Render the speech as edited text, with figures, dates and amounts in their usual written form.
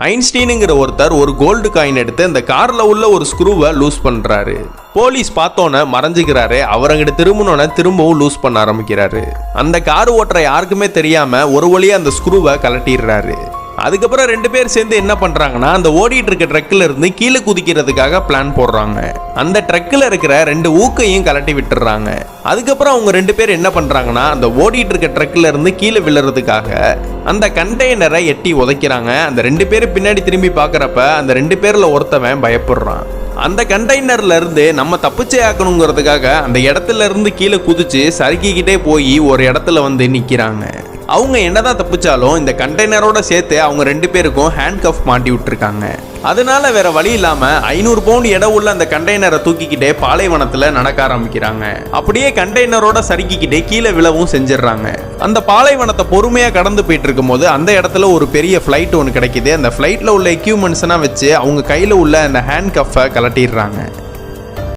ஐன்ஸ்டீனுங்கிற ஒருத்தர் ஒரு gold coin எடுத்து அந்த கார்ல உள்ள ஒரு ஸ்க்ரூவை லூஸ் பண்றாரு. போலீஸ் பார்த்தோன்னே மறைஞ்சுக்கிறாரு. அவர் அங்கிட்டு திரும்பணும்னு திரும்பவும் லூஸ் பண்ண ஆரம்பிக்கிறாரு. அந்த கார் ஓட்டுற யாருக்குமே தெரியாம ஒரு வழியா அந்த ஸ்க்ரூவை கலட்டிடுறாரு. அதுக்கப்புறம் 2 பேர் சேர்ந்து என்ன பண்றாங்கன்னா அந்த ஓடிட்டு இருக்க ட்ரக்ல இருந்து கீழே குதிக்கிறதுக்காக பிளான் போடுறாங்க. அந்த ட்ரக்ல இருக்கிற 2 ஊக்கையும் கலட்டி விட்டுறாங்க. அதுக்கப்புறம் அவங்க 2 பேர் என்ன பண்றாங்கன்னா அந்த ஓடிட்டு இருக்க ட்ரக்ல இருந்து கீழே விழுறதுக்காக அந்த கண்டெய்னரை எட்டி உதைக்கிறாங்க. அந்த 2 பேரும் பின்னாடி திரும்பி பாக்குறப்ப அந்த 2 பேர்ல ஒருத்தவன் பயப்படுறான். அந்த கண்டெய்னர்ல இருந்து நம்ம தப்பிச்சே ஆக்கணுங்கிறதுக்காக அந்த இடத்துல இருந்து கீழே குதிச்சு சறுக்கிக்கிட்டே போய் ஒரு இடத்துல வந்து நிக்கிறாங்க. அவங்க என்னதான் தப்பிச்சாலும் இந்த கண்டெய்னரோட சேர்த்து அவங்க 2 பேருக்கும் ஹேண்ட் கஃப் மாட்டி விட்டுருக்காங்க. அதனால வேற வழி இல்லாம 500 பவுண்ட் எடை உள்ள அந்த கண்டெய்னரை தூக்கிக்கிட்டே பாலைவனத்துல நடக்க ஆரம்பிக்கிறாங்க. அப்படியே கண்டெய்னரோட சறுக்கிக்கிட்டே கீழே விழவும் செஞ்சிடறாங்க. அந்த பாலைவனத்தை பொறுமையா கடந்து போயிட்டு இருக்கும் போது அந்த இடத்துல ஒரு பெரிய ஃபிளைட் ஒன்று கிடைக்குது. அந்த ஃபிளைட்ல உள்ள எக்யூப்மெண்ட்ஸ்லாம் வச்சு அவங்க கையில உள்ள அந்த ஹேண்ட் கஃபை கலட்டிடுறாங்க.